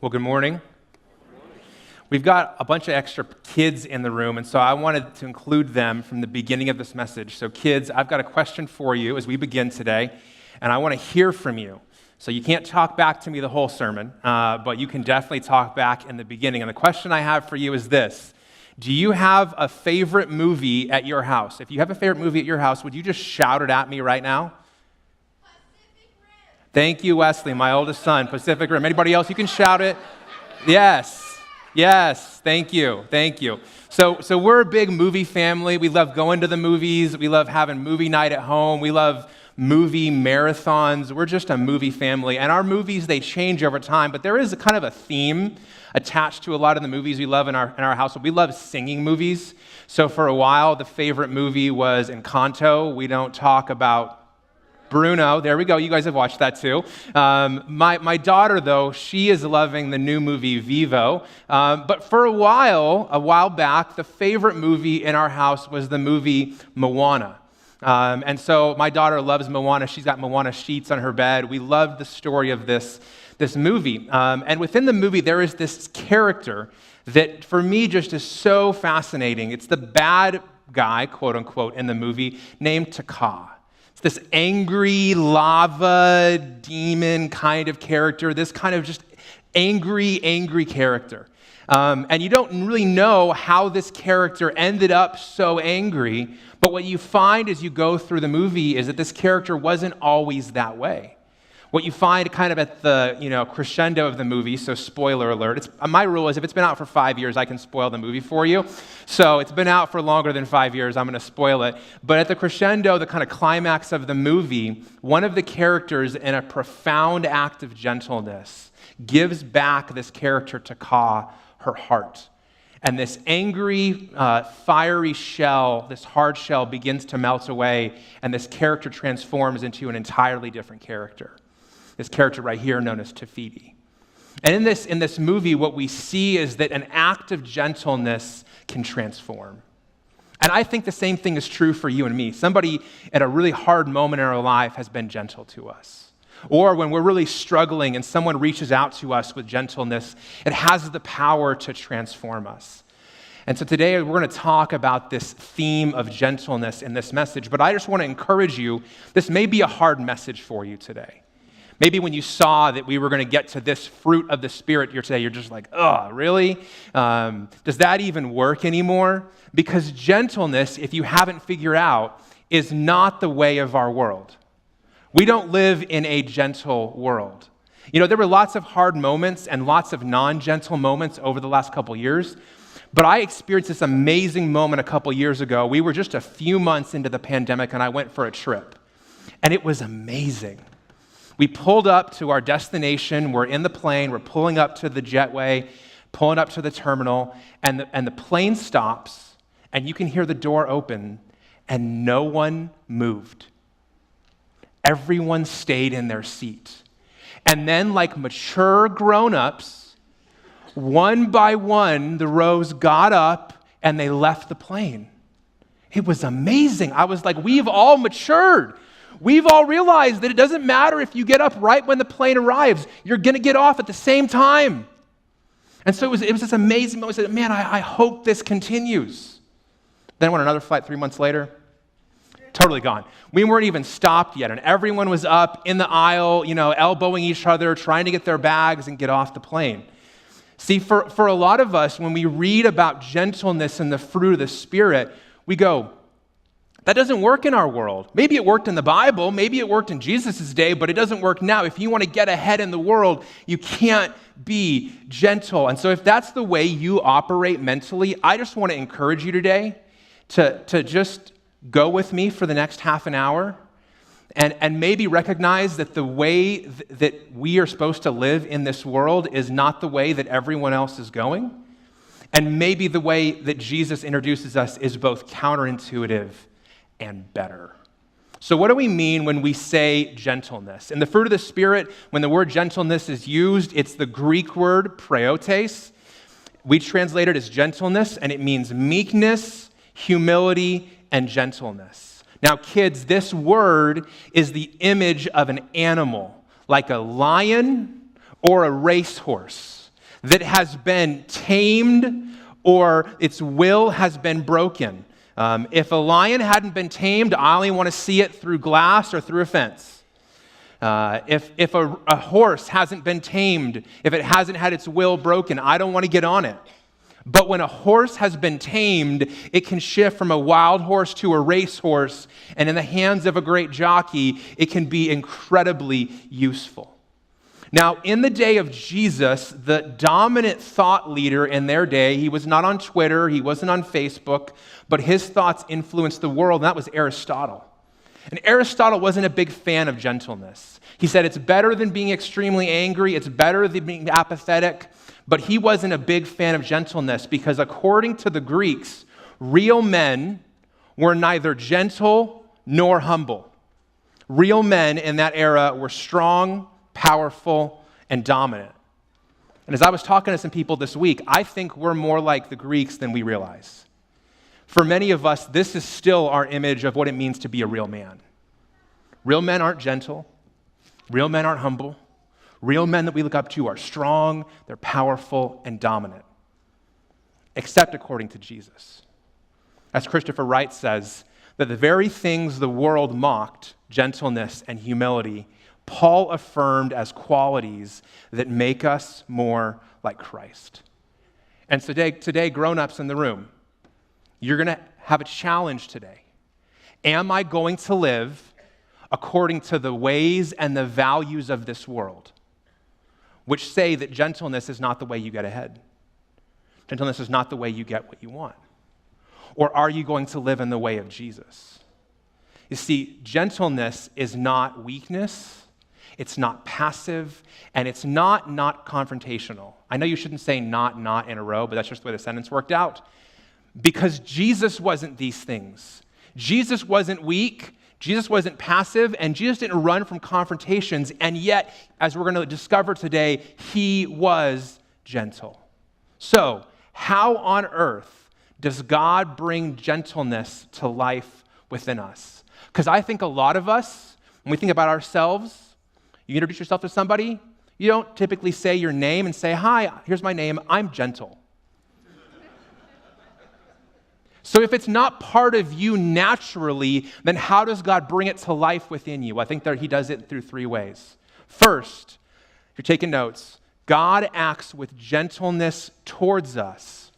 Well, good morning. We've got a bunch of extra kids in the room, and so I wanted to include them from the beginning of this message. So kids, I've got a question for you as we begin today, and I want to hear from you. So you can't talk back to me the whole sermon, but you can definitely talk back in the beginning. And the question I have for you is this. Do you have a favorite movie at your house? If you have a favorite movie at your house, would you just shout it at me right now? Thank you, Wesley, my oldest son, Pacific Rim. Anybody else? You can shout it. Yes, thank you. So we're a big movie family. We love going to the movies. We love having movie night at home. We love movie marathons. We're just a movie family. And our movies, they change over time, but there is a kind of a theme attached to a lot of the movies we love in our household. We love singing movies. So for a while, the favorite movie was Encanto. We don't talk about Bruno, there we go. You guys have watched that too. My daughter, though, she is loving the new movie Vivo. But for a while back, the favorite movie in our house was the movie Moana. And so my daughter loves Moana. She's got Moana sheets on her bed. We love the story of this movie. And within the movie, there is this character that, for me, just is so fascinating. It's the bad guy, quote unquote, in the movie named Taka. It's this angry lava demon kind of character, this kind of just angry character. And you don't really know how this character ended up so angry, but what you find as you go through the movie is that this character wasn't always that way. What you find kind of at the crescendo of the movie, so spoiler alert, my rule is if it's been out for 5 years, I can spoil the movie for you. So it's been out for longer than 5 years, I'm going to spoil it. But at the crescendo, the kind of climax of the movie, one of the characters, in a profound act of gentleness, gives back this character Taka her heart. And this angry, fiery shell, this hard shell, begins to melt away, and this character transforms into an entirely different character. This character right here known as Tafiti. And in this movie, what we see is that an act of gentleness can transform. And I think the same thing is true for you and me. Somebody at a really hard moment in our life has been gentle to us. Or when we're really struggling and someone reaches out to us with gentleness, it has the power to transform us. And so today we're going to talk about this theme of gentleness in this message, but I just want to encourage you, this may be a hard message for you today. Maybe when you saw that we were going to get to this fruit of the Spirit here today, you're just like, oh, really? Does that even work anymore? Because gentleness, if you haven't figured out, is not the way of our world. We don't live in a gentle world. There were lots of hard moments and lots of non-gentle moments over the last couple years, but I experienced this amazing moment a couple years ago. We were just a few months into the pandemic, and I went for a trip, and it was amazing. We pulled up to our destination, we're in the plane, we're pulling up to the jetway, pulling up to the terminal, and the plane stops, and you can hear the door open, and no one moved. Everyone stayed in their seat. And then, like mature grown-ups, one by one, the rows got up, and they left the plane. It was amazing. I was like, we've all matured. We've all realized that it doesn't matter if you get up right when the plane arrives. You're going to get off at the same time. And so it was this amazing moment. I said, man, I hope this continues. Then went another flight 3 months later. Totally gone. We weren't even stopped yet, and everyone was up in the aisle, elbowing each other, trying to get their bags and get off the plane. See, for a lot of us, when we read about gentleness and the fruit of the Spirit, we go, that doesn't work in our world. Maybe it worked in the Bible, maybe it worked in Jesus' day, but it doesn't work now. If you want to get ahead in the world, you can't be gentle. And so if that's the way you operate mentally, I just want to encourage you today to just go with me for the next half an hour and maybe recognize that the way that we are supposed to live in this world is not the way that everyone else is going. And maybe the way that Jesus introduces us is both counterintuitive and better. So what do we mean when we say gentleness? In the fruit of the Spirit, when the word gentleness is used, it's the Greek word preotes. We translate it as gentleness, and it means meekness, humility, and gentleness. Now, kids, this word is the image of an animal, like a lion or a racehorse. that has been tamed or its will has been broken. If a lion hadn't been tamed, I only want to see it through glass or through a fence. If a horse hasn't been tamed, if it hasn't had its will broken, I don't want to get on it. But when a horse has been tamed, it can shift from a wild horse to a racehorse, and in the hands of a great jockey, it can be incredibly useful. Now, in the day of Jesus, the dominant thought leader in their day, he was not on Twitter, he wasn't on Facebook, but his thoughts influenced the world, and that was Aristotle. And Aristotle wasn't a big fan of gentleness. He said it's better than being extremely angry, it's better than being apathetic, but he wasn't a big fan of gentleness because according to the Greeks, real men were neither gentle nor humble. Real men in that era were strong, powerful, and dominant. And as I was talking to some people this week, I think we're more like the Greeks than we realize. For many of us, this is still our image of what it means to be a real man. Real men aren't gentle. Real men aren't humble. Real men that we look up to are strong, they're powerful, and dominant. Except according to Jesus. As Christopher Wright says, that the very things the world mocked, gentleness and humility, Paul affirmed as qualities that make us more like Christ. And today, grown-ups in the room, you're going to have a challenge today. Am I going to live according to the ways and the values of this world, which say that gentleness is not the way you get ahead? Gentleness is not the way you get what you want. Or are you going to live in the way of Jesus? You see, gentleness is not weakness, it's not passive, and it's not confrontational. I know you shouldn't say not in a row, but that's just the way the sentence worked out. Because Jesus wasn't these things. Jesus wasn't weak, Jesus wasn't passive, and Jesus didn't run from confrontations, and yet, as we're going to discover today, he was gentle. So, how on earth does God bring gentleness to life within us? Because I think a lot of us, when we think about ourselves, you introduce yourself to somebody, you don't typically say your name and say, "Hi, here's my name, I'm gentle." So if it's not part of you naturally, then how does God bring it to life within you? I think that he does it through three ways. First, if you're taking notes, God acts with gentleness towards us,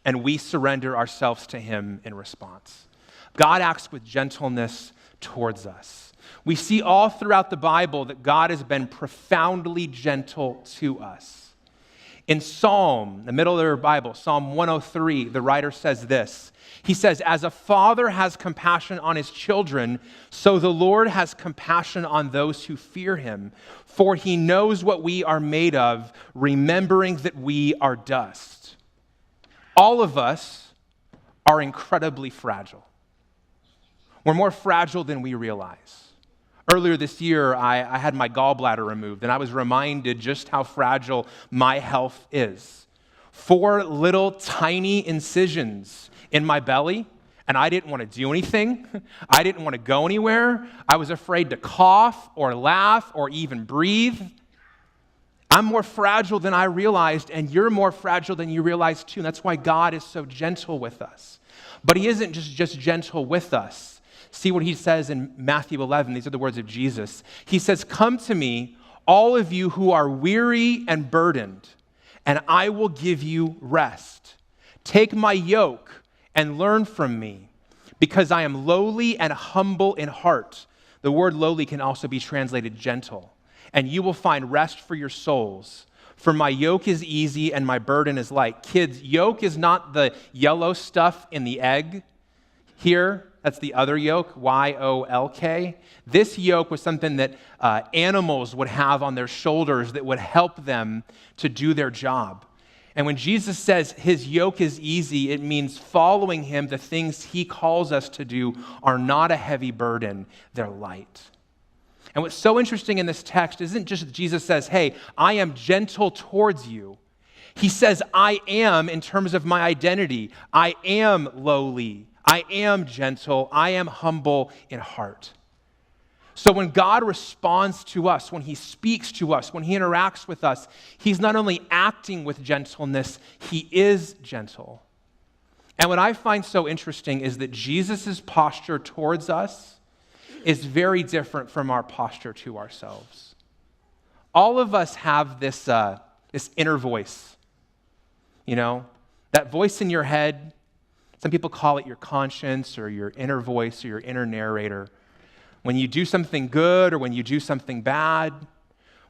and we surrender ourselves to him in response. God acts with gentleness towards us. We see all throughout the Bible that God has been profoundly gentle to us. In Psalm, the middle of their Bible, Psalm 103, the writer says this. He says, "As a father has compassion on his children, so the Lord has compassion on those who fear him. For he knows what we are made of, remembering that we are dust." All of us are incredibly fragile. We're more fragile than we realize. Earlier this year, I had my gallbladder removed, and I was reminded just how fragile my health is. 4 little tiny incisions in my belly, and I didn't want to do anything. I didn't want to go anywhere. I was afraid to cough or laugh or even breathe. I'm more fragile than I realized, and you're more fragile than you realize too. And that's why God is so gentle with us. But he isn't just gentle with us. See what he says in Matthew 11. These are the words of Jesus. He says, "Come to me, all of you who are weary and burdened, and I will give you rest. Take my yoke and learn from me, because I am lowly and humble in heart." The word lowly can also be translated gentle. "And you will find rest for your souls. For my yoke is easy and my burden is light." Kids, yoke is not the yellow stuff in the egg here. That's the other yoke, Y-O-L-K. This yoke was something that animals would have on their shoulders that would help them to do their job. And when Jesus says his yoke is easy, it means following him, the things he calls us to do are not a heavy burden, they're light. And what's so interesting in this text isn't just that Jesus says, "Hey, I am gentle towards you." He says, "I am," in terms of my identity. I am lowly. I am gentle. I am humble in heart. So when God responds to us, when he speaks to us, when he interacts with us, he's not only acting with gentleness, he is gentle. And what I find so interesting is that Jesus' posture towards us is very different from our posture to ourselves. All of us have this inner voice, that voice in your head. Some people call it your conscience or your inner voice or your inner narrator. When you do something good or when you do something bad,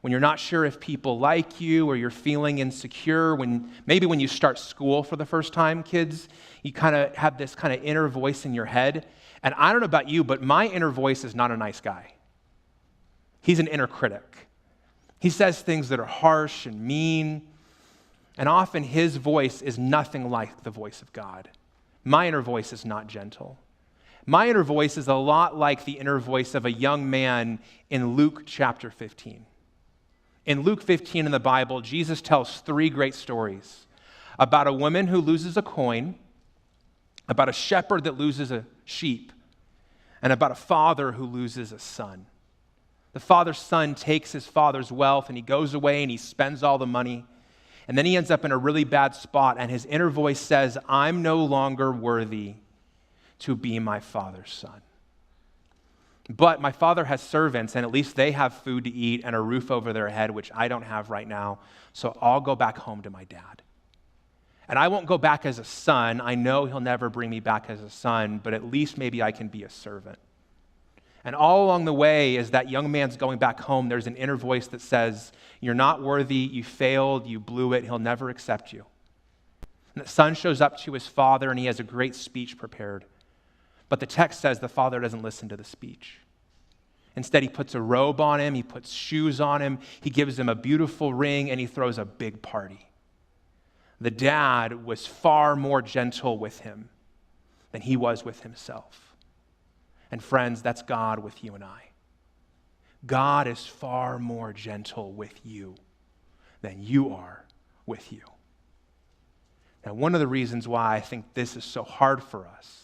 when you're not sure if people like you or you're feeling insecure, maybe when you start school for the first time, kids, you kind of have this kind of inner voice in your head. And I don't know about you, but my inner voice is not a nice guy. He's an inner critic. He says things that are harsh and mean, and often his voice is nothing like the voice of God. My inner voice is not gentle. My inner voice is a lot like the inner voice of a young man in Luke chapter 15. In Luke 15 in the Bible, Jesus tells 3 great stories about a woman who loses a coin, about a shepherd that loses a sheep, and about a father who loses a son. The father's son takes his father's wealth and he goes away and he spends all the money. And then he ends up in a really bad spot and his inner voice says, I'm no longer worthy to be my father's son. But my father has servants, and at least they have food to eat and a roof over their head, which I don't have right now, so I'll go back home to my dad. And I won't go back as a son. I know he'll never bring me back as a son, but at least maybe I can be a servant. And all along the way, as that young man's going back home, there's an inner voice that says, you're not worthy, you failed, you blew it, he'll never accept you. And the son shows up to his father, and he has a great speech prepared. But the text says the father doesn't listen to the speech. Instead, he puts a robe on him, he puts shoes on him, he gives him a beautiful ring, and he throws a big party. The dad was far more gentle with him than he was with himself. And friends, that's God with you and I. God is far more gentle with you than you are with you. Now, one of the reasons why I think this is so hard for us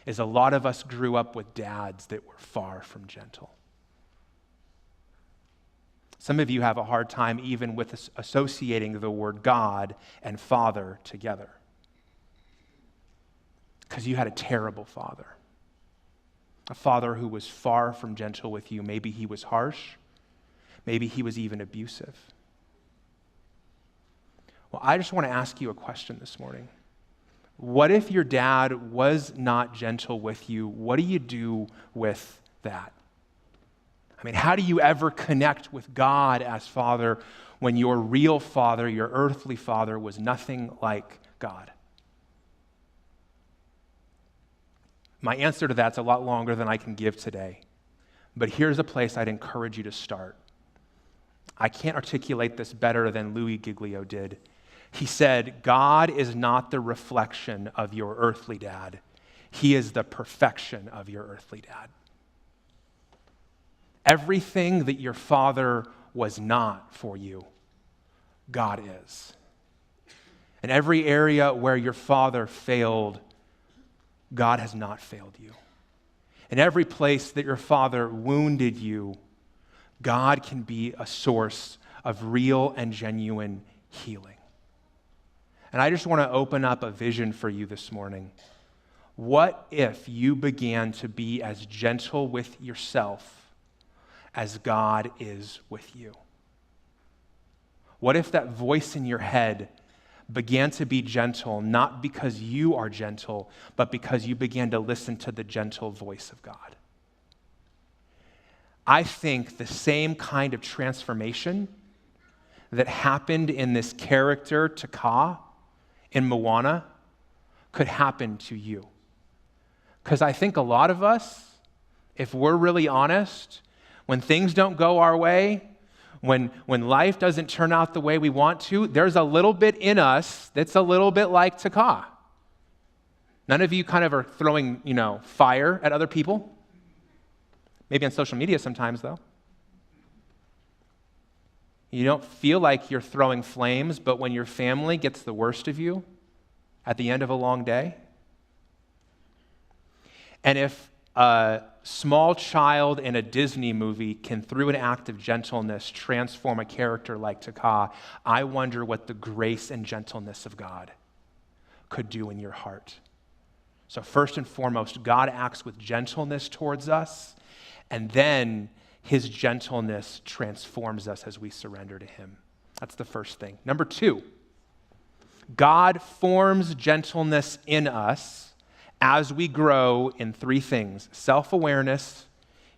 is a lot of us grew up with dads that were far from gentle. Some of you have a hard time even with associating the word God and father together because you had a terrible father, a father who was far from gentle with you. Maybe he was harsh, maybe he was even abusive. Well, I just want to ask you a question this morning. What if your dad was not gentle with you? What do you do with that? I mean, how do you ever connect with God as Father when your real father, your earthly father, was nothing like God? My answer to that's a lot longer than I can give today. But here's a place I'd encourage you to start. I can't articulate this better than Louis Giglio did. He said, God is not the reflection of your earthly dad. He is the perfection of your earthly dad. Everything that your father was not for you, God is. In every area where your father failed, God has not failed you. In every place that your father wounded you, God can be a source of real and genuine healing. And I just want to open up a vision for you this morning. What if you began to be as gentle with yourself as God is with you? What if that voice in your head began to be gentle, not because you are gentle, but because you began to listen to the gentle voice of God? I think the same kind of transformation that happened in this character, Taka, in Moana, could happen to you. Because I think a lot of us, if we're really honest, when things don't go our way, when life doesn't turn out the way we want to, there's a little bit in us that's a little bit like Taka. None of you kind of are throwing, fire at other people. Maybe on social media sometimes, though. You don't feel like you're throwing flames, but when your family gets the worst of you at the end of a long day, and if small child in a Disney movie can, through an act of gentleness, transform a character like Taka, I wonder what the grace and gentleness of God could do in your heart. So first and foremost, God acts with gentleness towards us, and then his gentleness transforms us as we surrender to him. That's the first thing. Number two, God forms gentleness in us as we grow in three things: self-awareness,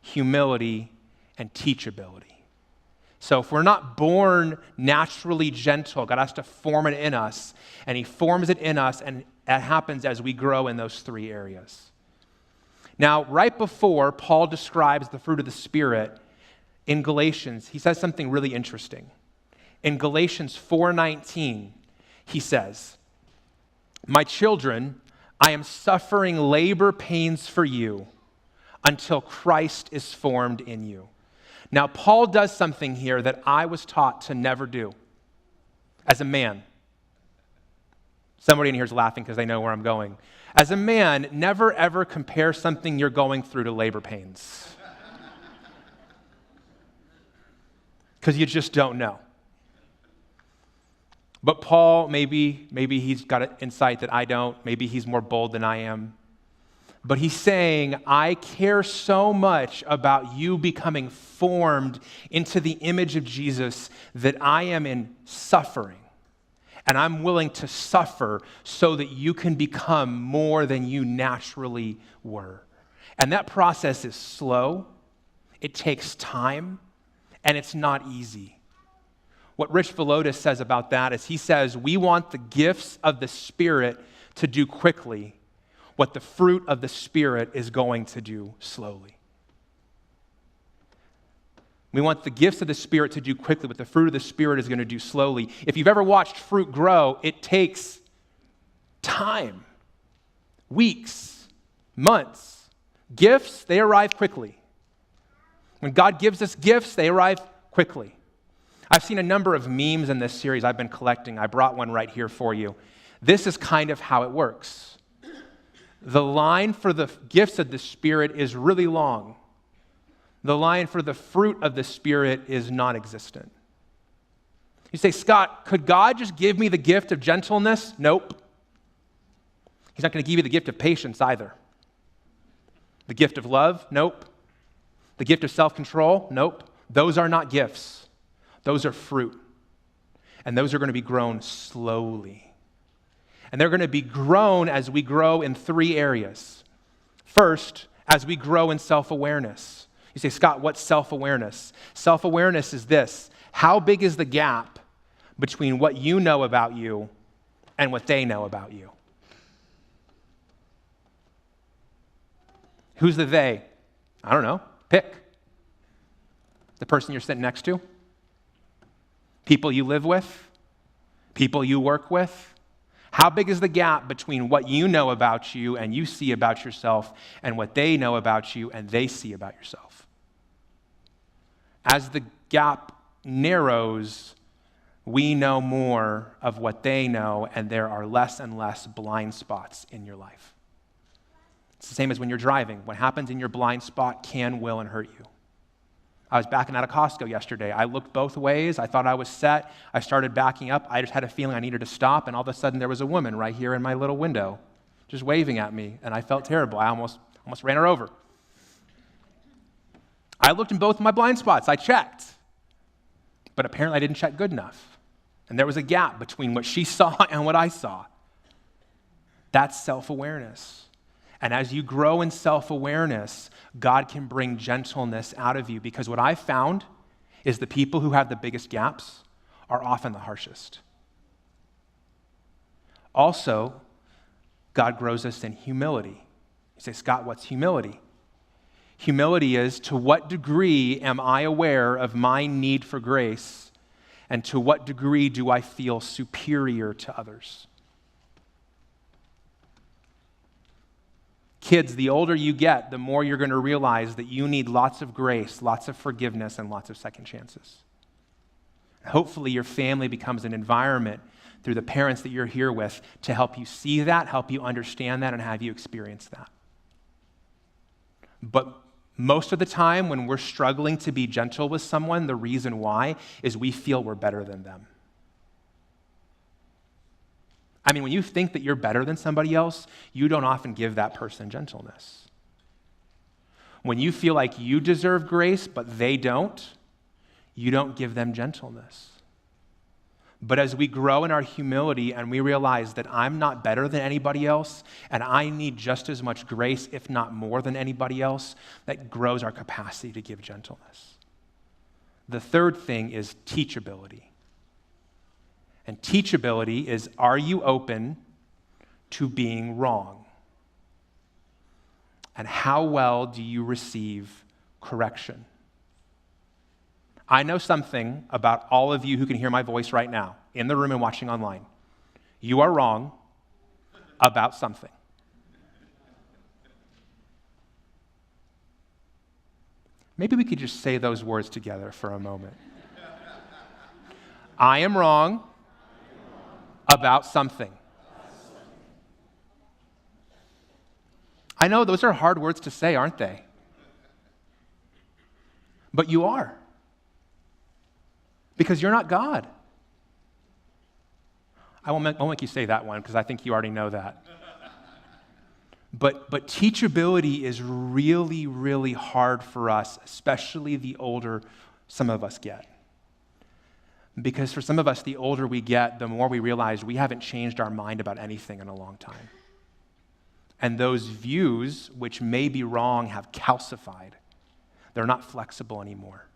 humility, and teachability. So if we're not born naturally gentle, God has to form it in us, and he forms it in us, and that happens as we grow in those three areas. Now, right before Paul describes the fruit of the Spirit in Galatians, he says something really interesting. In Galatians 4:19, he says, "My children, I am suffering labor pains for you until Christ is formed in you." Now, Paul does something here that I was taught to never do as a man. Somebody in here is laughing because they know where I'm going. As a man, never ever compare something you're going through to labor pains. Because you just don't know. But Paul, maybe he's got an insight that I don't. Maybe he's more bold than I am. But he's saying, I care so much about you becoming formed into the image of Jesus that I am in suffering. And I'm willing to suffer so that you can become more than you naturally were. And that process is slow, it takes time, and it's not easy. What Rich Villodas says about that is he says, we want the gifts of the Spirit to do quickly what the fruit of the Spirit is going to do slowly. We want the gifts of the Spirit to do quickly what the fruit of the Spirit is going to do slowly. If you've ever watched fruit grow, it takes time, weeks, months. Gifts, they arrive quickly. When God gives us gifts, they arrive quickly. I've seen a number of memes in this series I've been collecting. I brought one right here for you. This is kind of how it works. The line for the gifts of the Spirit is really long. The line for the fruit of the Spirit is non-existent. You say, Scott, could God just give me the gift of gentleness? Nope. He's not going to give you the gift of patience either. The gift of love? Nope. The gift of self-control? Nope. Those are not gifts. Those are fruit. And those are going to be grown slowly. And they're going to be grown as we grow in three areas. First, as we grow in self-awareness. You say, Scott, what's self-awareness? Self-awareness is this: how big is the gap between what you know about you and what they know about you? Who's the they? I don't know. Pick. The person you're sitting next to? People you live with? People you work with? How big is the gap between what you know about you and you see about yourself and what they know about you and they see about yourself? As the gap narrows, we know more of what they know, and there are less and less blind spots in your life. It's the same as when you're driving. What happens in your blind spot can, will, and hurt you. I was backing out of Costco yesterday. I looked both ways. I thought I was set. I started backing up. I just had a feeling I needed to stop, and all of a sudden there was a woman right here in my little window just waving at me, and I felt terrible. I almost ran her over. I looked in both of my blind spots. I checked. But apparently I didn't check good enough. And there was a gap between what she saw and what I saw. That's self-awareness. And as you grow in self-awareness, God can bring gentleness out of you, because what I've found is the people who have the biggest gaps are often the harshest. Also, God grows us in humility. You say, Scott, what's humility? Humility is, to what degree am I aware of my need for grace, and to what degree do I feel superior to others? Kids, the older you get, the more you're going to realize that you need lots of grace, lots of forgiveness, and lots of second chances. Hopefully your family becomes an environment through the parents that you're here with to help you see that, help you understand that, and have you experience that. But Most of the time when we're struggling to be gentle with someone, the reason why is we feel we're better than them. I mean, when you think that you're better than somebody else, you don't often give that person gentleness. When you feel like you deserve grace, but they don't, you don't give them gentleness. But as we grow in our humility and we realize that I'm not better than anybody else and I need just as much grace, if not more than anybody else, that grows our capacity to give gentleness. The third thing is teachability. And teachability is, are you open to being wrong? And how well do you receive correction? I know something about all of you who can hear my voice right now, in the room and watching online. You are wrong about something. Maybe we could just say those words together for a moment. I am wrong about something. I know those are hard words to say, aren't they? But you are. Because you're not God. I won't make you say that one because I think you already know that. But teachability is really, really hard for us, especially the older some of us get. Because for some of us, the older we get, the more we realize we haven't changed our mind about anything in a long time. And those views, which may be wrong, have calcified. They're not flexible anymore.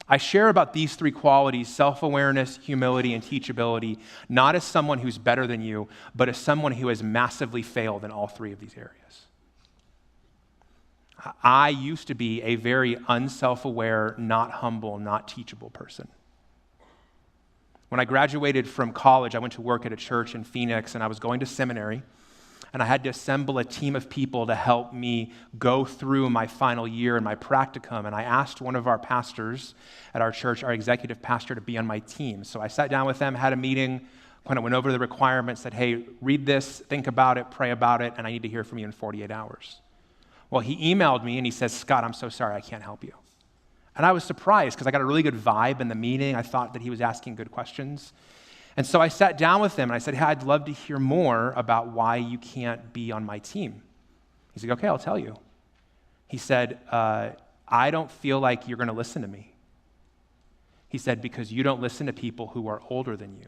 I share about these three qualities, self-awareness, humility, and teachability, not as someone who's better than you, but as someone who has massively failed in all three of these areas. I used to be a very unself-aware, not humble, not teachable person. When I graduated from college, I went to work at a church in Phoenix, and I was going to seminary. And I had to assemble a team of people to help me go through my final year and my practicum. And I asked one of our pastors at our church, our executive pastor, to be on my team. So I sat down with them, had a meeting, kind of went over the requirements, said, hey, read this, think about it, pray about it, and I need to hear from you in 48 hours. Well, he emailed me and he says, Scott, I'm so sorry, I can't help you. And I was surprised because I got a really good vibe in the meeting. I thought that he was asking good questions. And so I sat down with him and I said, hey, I'd love to hear more about why you can't be on my team. He's like, okay, I'll tell you. He said, I don't feel like you're going to listen to me. He said, because you don't listen to people who are older than you.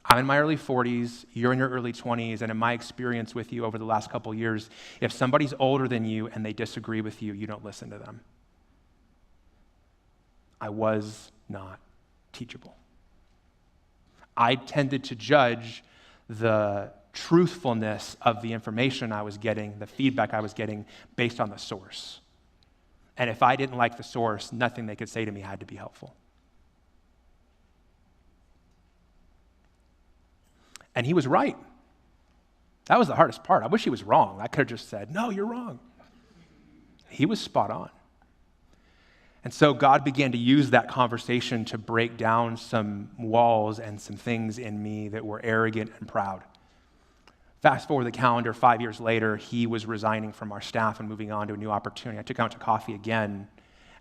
I'm in my early 40s, you're in your early 20s, and in my experience with you over the last couple years, if somebody's older than you and they disagree with you, you don't listen to them. I was not teachable. I tended to judge the truthfulness of the information I was getting, the feedback I was getting, based on the source. And if I didn't like the source, nothing they could say to me had to be helpful. And he was right. That was the hardest part. I wish he was wrong. I could have just said, no, you're wrong. He was spot on. And so God began to use that conversation to break down some walls and some things in me that were arrogant and proud. Fast forward the calendar, 5 years later, he was resigning from our staff and moving on to a new opportunity. I took him out to coffee again,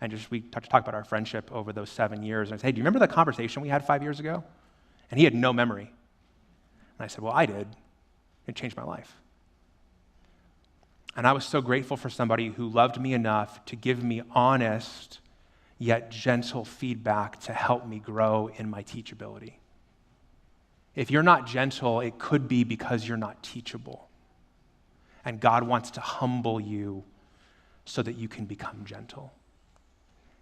and we talked about our friendship over those 7 years. And I said, hey, do you remember the conversation we had 5 years ago? And he had no memory. And I said, well, I did. It changed my life. And I was so grateful for somebody who loved me enough to give me honest yet gentle feedback to help me grow in my teachability. If you're not gentle, it could be because you're not teachable. And God wants to humble you so that you can become gentle.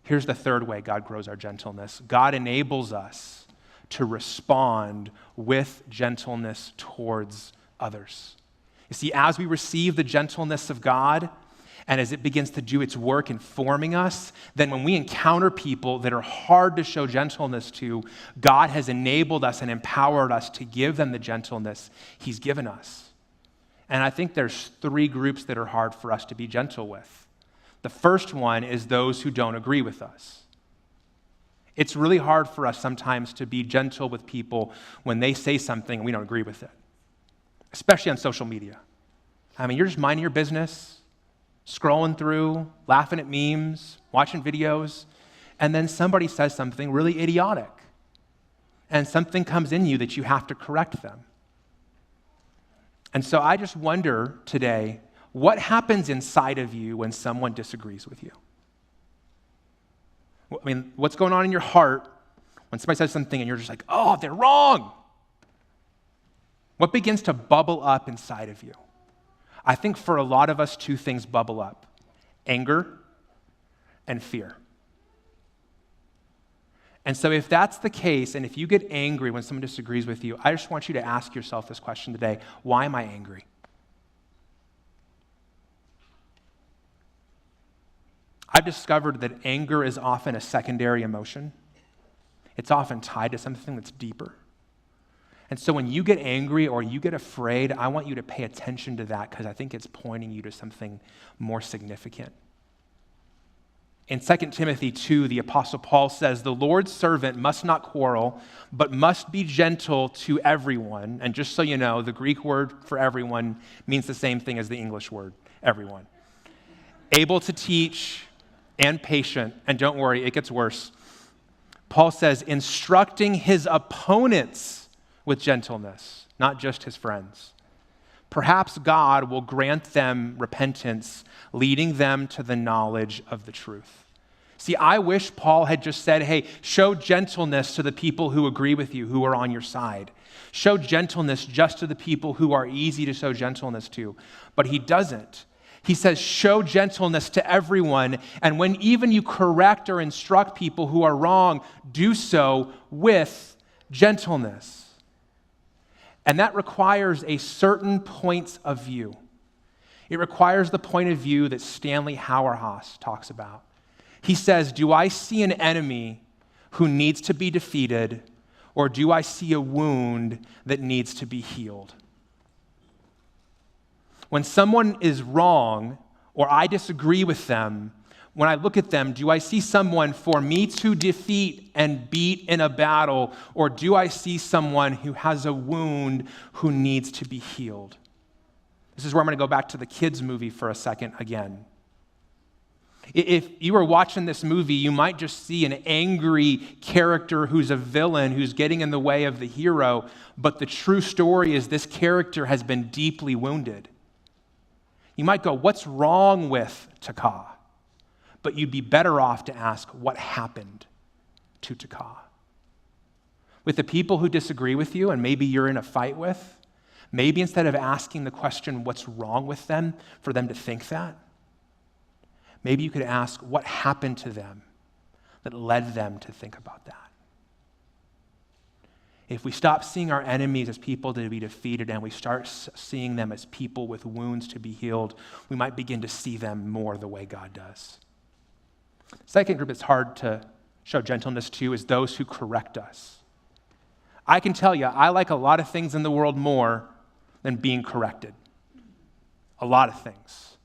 Here's the third way God grows our gentleness. God enables us to respond with gentleness towards others. You see, as we receive the gentleness of God, and as it begins to do its work in forming us, then when we encounter people that are hard to show gentleness to, God has enabled us and empowered us to give them the gentleness He's given us. And I think there's three groups that are hard for us to be gentle with. The first one is those who don't agree with us. It's really hard for us sometimes to be gentle with people when they say something and we don't agree with it, especially on social media. I mean, you're just minding your business, scrolling through, laughing at memes, watching videos, and then somebody says something really idiotic, and something comes in you that you have to correct them. And so I just wonder today, what happens inside of you when someone disagrees with you? I mean, what's going on in your heart when somebody says something and you're just like, oh, they're wrong? What begins to bubble up inside of you? I think for a lot of us, two things bubble up: anger and fear. And so if that's the case, and if you get angry when someone disagrees with you, I just want you to ask yourself this question today: why am I angry? I've discovered that anger is often a secondary emotion. It's often tied to something that's deeper. And so when you get angry or you get afraid, I want you to pay attention to that, because I think it's pointing you to something more significant. In 2 Timothy 2, the Apostle Paul says, "The Lord's servant must not quarrel, but must be gentle to everyone." And just so you know, the Greek word for everyone means the same thing as the English word, everyone. Able to teach and patient, and don't worry, it gets worse. Paul says, instructing his opponents with gentleness, not just his friends. Perhaps God will grant them repentance, leading them to the knowledge of the truth. See, I wish Paul had just said, hey, show gentleness to the people who agree with you, who are on your side. Show gentleness just to the people who are easy to show gentleness to. But he doesn't. He says, show gentleness to everyone, and when even you correct or instruct people who are wrong, do so with gentleness. And that requires a certain point of view. It requires the point of view that Stanley Hauerwas talks about. He says, do I see an enemy who needs to be defeated, or do I see a wound that needs to be healed? When someone is wrong, or I disagree with them, when I look at them, do I see someone for me to defeat and beat in a battle, or do I see someone who has a wound who needs to be healed? This is where I'm going to go back to the kids' movie for a second again. If you were watching this movie, you might just see an angry character who's a villain, who's getting in the way of the hero, but the true story is this character has been deeply wounded. You might go, what's wrong with Taka? But you'd be better off to ask, what happened to Taka? With the people who disagree with you and maybe you're in a fight with, maybe instead of asking the question, what's wrong with them, for them to think that, maybe you could ask, what happened to them that led them to think about that? If we stop seeing our enemies as people to be defeated and we start seeing them as people with wounds to be healed, we might begin to see them more the way God does. Second group that's hard to show gentleness to is those who correct us. I can tell you, I like a lot of things in the world more than being corrected. A lot of things.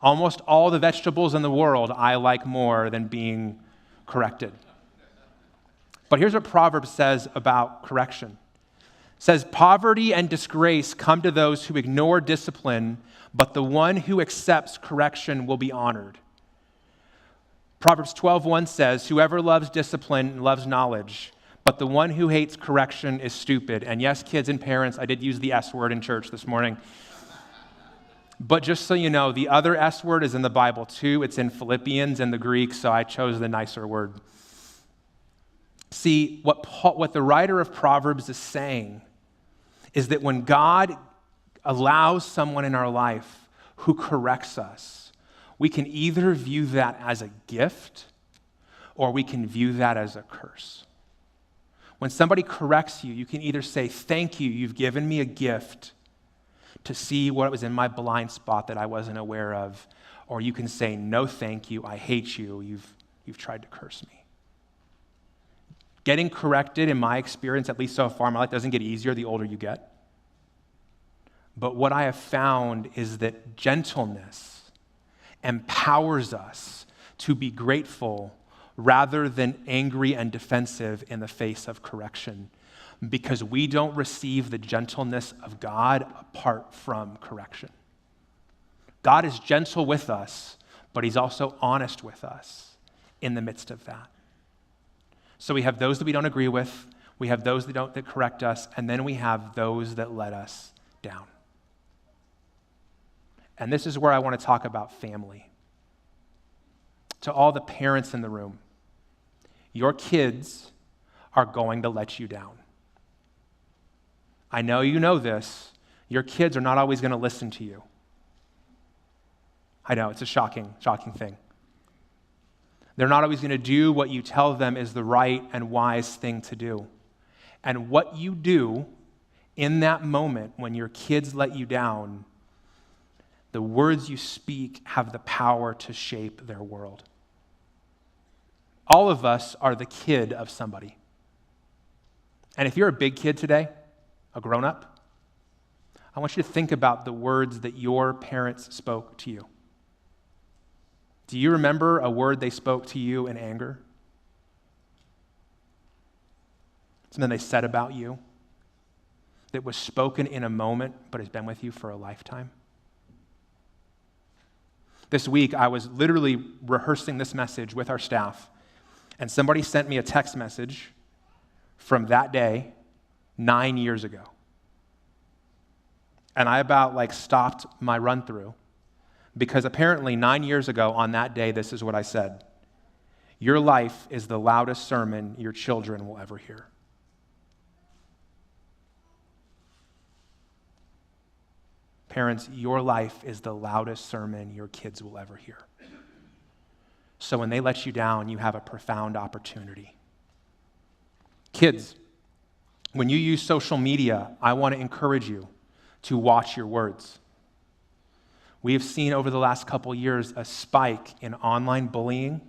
Almost all the vegetables in the world I like more than being corrected. But here's what Proverbs says about correction. It says, poverty and disgrace come to those who ignore discipline, but the one who accepts correction will be honored. Proverbs 12:1 says, whoever loves discipline loves knowledge, but the one who hates correction is stupid. And yes, kids and parents, I did use the S word in church this morning. But just so you know, the other S word is in the Bible too. It's in Philippians in the Greek, so I chose the nicer word. See, what the writer of Proverbs is saying is that when God allows someone in our life who corrects us, we can either view that as a gift or we can view that as a curse. When somebody corrects you, you can either say, thank you, you've given me a gift to see what was in my blind spot that I wasn't aware of, or you can say, no thank you, I hate you, you've tried to curse me. Getting corrected, in my experience, at least so far in my life, doesn't get easier the older you get. But what I have found is that gentleness empowers us to be grateful rather than angry and defensive in the face of correction, because we don't receive the gentleness of God apart from correction. God is gentle with us, but he's also honest with us in the midst of that. So we have those that we don't agree with, we have those that correct us, and then we have those that let us down. And this is where I want to talk about family. To all the parents in the room, your kids are going to let you down. I know you know this. Your kids are not always going to listen to you. I know, it's a shocking thing. They're not always going to do what you tell them is the right and wise thing to do. And what you do in that moment when your kids let you down, the words you speak have the power to shape their world. All of us are the kid of somebody. And if you're a big kid today, a grown-up, I want you to think about the words that your parents spoke to you. Do you remember a word they spoke to you in anger? Something they said about you that was spoken in a moment but has been with you for a lifetime? This week, I was literally rehearsing this message with our staff, and somebody sent me a text message from that day 9 years ago. And I about stopped my run through because apparently 9 years ago on that day, this is what I said. Your life is the loudest sermon your children will ever hear. Parents, your life is the loudest sermon your kids will ever hear. So when they let you down, you have a profound opportunity. Kids, when you use social media, I want to encourage you to watch your words. We have seen over the last couple years a spike in online bullying,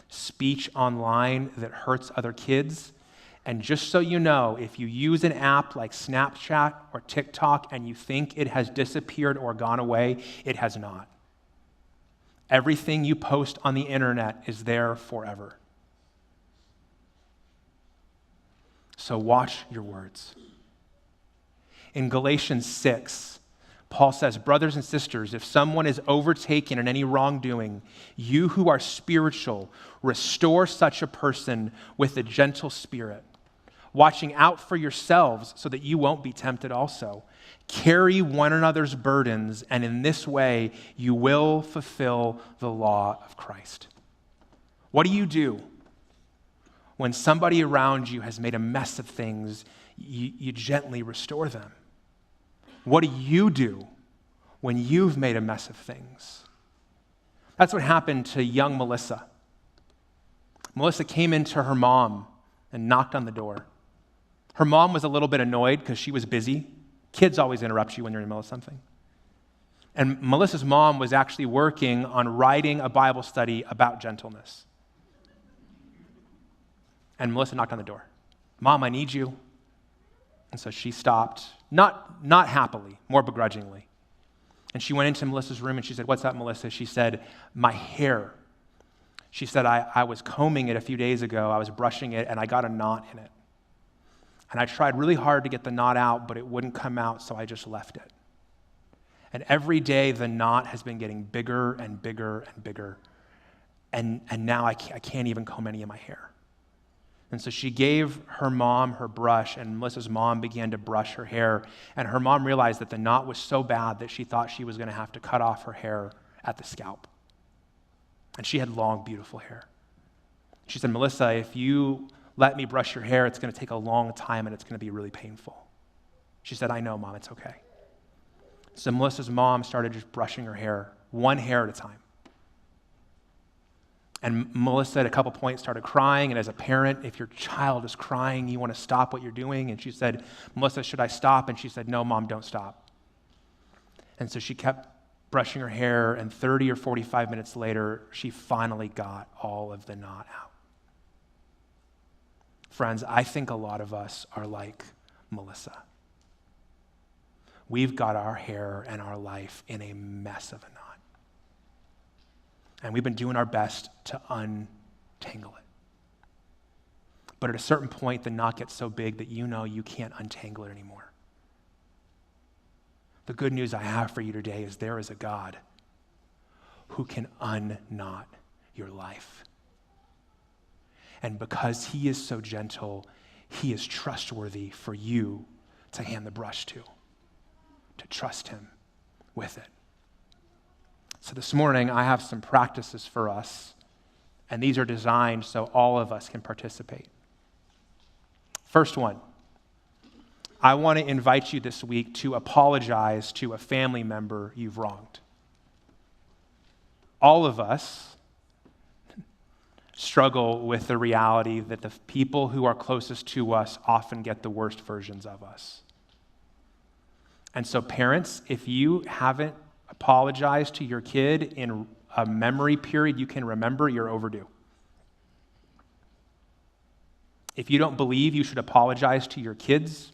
speech online that hurts other kids. And just so you know, if you use an app like Snapchat or TikTok and you think it has disappeared or gone away, it has not. Everything you post on the internet is there forever. So watch your words. In Galatians 6, Paul says, brothers and sisters, if someone is overtaken in any wrongdoing, you who are spiritual, restore such a person with a gentle spirit, watching out for yourselves so that you won't be tempted also. Carry one another's burdens, and in this way you will fulfill the law of Christ. What do you do when somebody around you has made a mess of things? You gently restore them. What do you do when you've made a mess of things? That's what happened to young Melissa. Melissa came into her mom and knocked on the door. Her mom was a little bit annoyed because she was busy. Kids always interrupt you when you're in the middle of something. And Melissa's mom was actually working on writing a Bible study about gentleness. And Melissa knocked on the door. Mom, I need you. And so she stopped, not happily, more begrudgingly. And she went into Melissa's room and she said, what's up, Melissa? She said, my hair. She said, I was combing it a few days ago. I was brushing it and I got a knot in it. And I tried really hard to get the knot out, but it wouldn't come out, so I just left it. And every day the knot has been getting bigger and bigger and bigger. And now I can't even comb any of my hair. And so she gave her mom her brush, and Melissa's mom began to brush her hair. And her mom realized that the knot was so bad that she thought she was going to have to cut off her hair at the scalp. And she had long, beautiful hair. She said, Melissa, if you let me brush your hair, it's going to take a long time and it's going to be really painful. She said, I know, Mom, it's okay. So Melissa's mom started just brushing her hair, one hair at a time. And Melissa at a couple points started crying, and as a parent, if your child is crying, you want to stop what you're doing. And she said, Melissa, should I stop? And she said, no, Mom, don't stop. And so she kept brushing her hair, and 30 or 45 minutes later, she finally got all of the knot out. Friends, I think a lot of us are like Melissa. We've got our hair and our life in a mess of a knot. And we've been doing our best to untangle it. But at a certain point, the knot gets so big that you know you can't untangle it anymore. The good news I have for you today is there is a God who can unknot your life. And because he is so gentle, he is trustworthy for you to hand the brush to trust him with it. So this morning, I have some practices for us, and these are designed so all of us can participate. First one, I want to invite you this week to apologize to a family member you've wronged. All of us struggle with the reality that the people who are closest to us often get the worst versions of us. And so parents, if you haven't apologized to your kid in a memory period you can remember, you're overdue. If you don't believe you should apologize to your kids,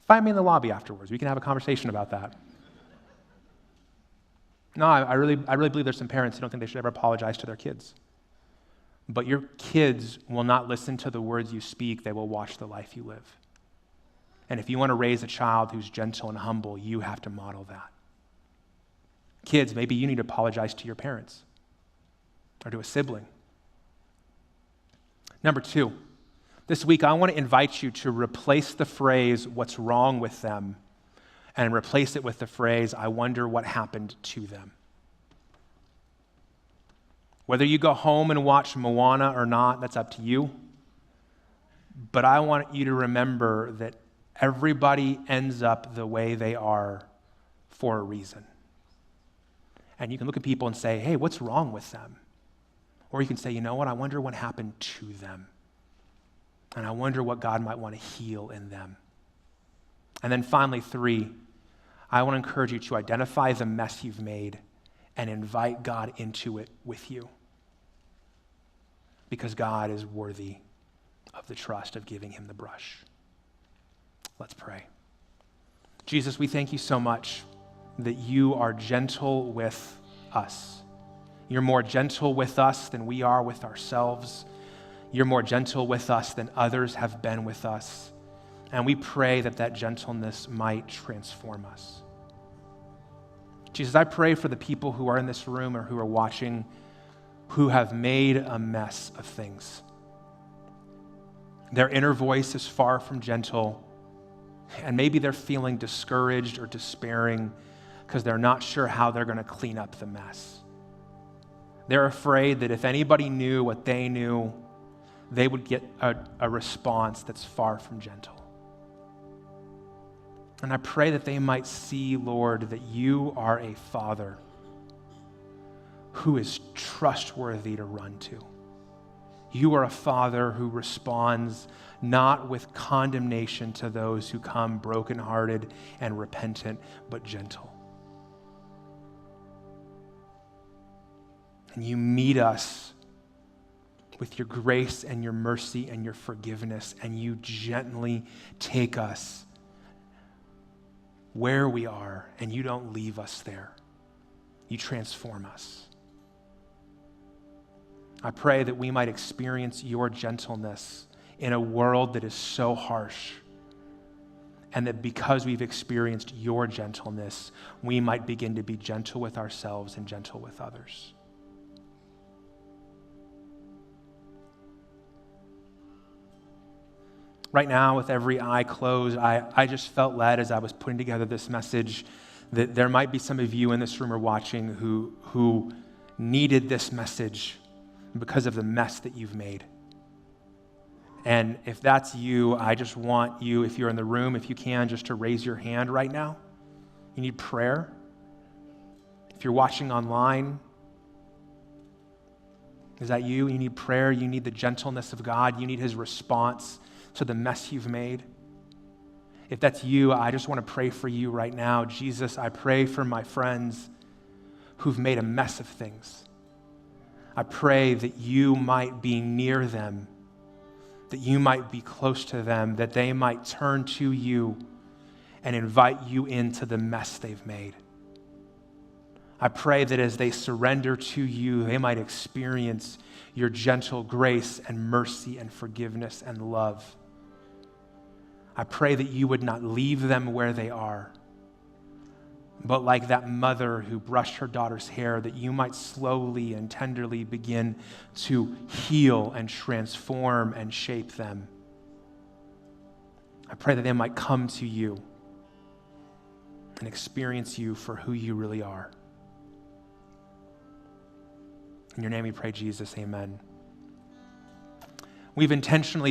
find me in the lobby afterwards. We can have a conversation about that. No, I really believe there's some parents who don't think they should ever apologize to their kids. But your kids will not listen to the words you speak. They will watch the life you live. And if you want to raise a child who's gentle and humble, you have to model that. Kids, maybe you need to apologize to your parents or to a sibling. Number 2, this week I want to invite you to replace the phrase, "what's wrong with them," and replace it with the phrase, "I wonder what happened to them." Whether you go home and watch Moana or not, that's up to you. But I want you to remember that everybody ends up the way they are for a reason. And you can look at people and say, "Hey, what's wrong with them?" Or you can say, "You know what? I wonder what happened to them. And I wonder what God might want to heal in them." And then finally, 3, I want to encourage you to identify the mess you've made and invite God into it with you. Because God is worthy of the trust of giving him the brush. Let's pray. Jesus, we thank you so much that you are gentle with us. You're more gentle with us than we are with ourselves. You're more gentle with us than others have been with us. And we pray that that gentleness might transform us. Jesus, I pray for the people who are in this room or who are watching who have made a mess of things. Their inner voice is far from gentle, and maybe they're feeling discouraged or despairing because they're not sure how they're going to clean up the mess. They're afraid that if anybody knew what they knew, they would get a response that's far from gentle. And I pray that they might see, Lord, that you are a Father who is trustworthy to run to. You are a Father who responds not with condemnation to those who come brokenhearted and repentant, but gentle. And you meet us with your grace and your mercy and your forgiveness, and you gently take us where we are, and you don't leave us there. You transform us. I pray that we might experience your gentleness in a world that is so harsh, and that because we've experienced your gentleness, we might begin to be gentle with ourselves and gentle with others. Right now, with every eye closed, I just felt led as I was putting together this message that there might be some of you in this room or watching who needed this message because of the mess that you've made. And if that's you, I just want you, if you're in the room, if you can, just to raise your hand right now. You need prayer. If you're watching online, is that you? You need prayer. You need the gentleness of God. You need his response to the mess you've made. If that's you, I just want to pray for you right now. Jesus, I pray for my friends who've made a mess of things. I pray that you might be near them, that you might be close to them, that they might turn to you and invite you into the mess they've made. I pray that as they surrender to you, they might experience your gentle grace and mercy and forgiveness and love. I pray that you would not leave them where they are, but like that mother who brushed her daughter's hair, that you might slowly and tenderly begin to heal and transform and shape them. I pray that they might come to you and experience you for who you really are. In your name we pray, Jesus, amen. We've intentionally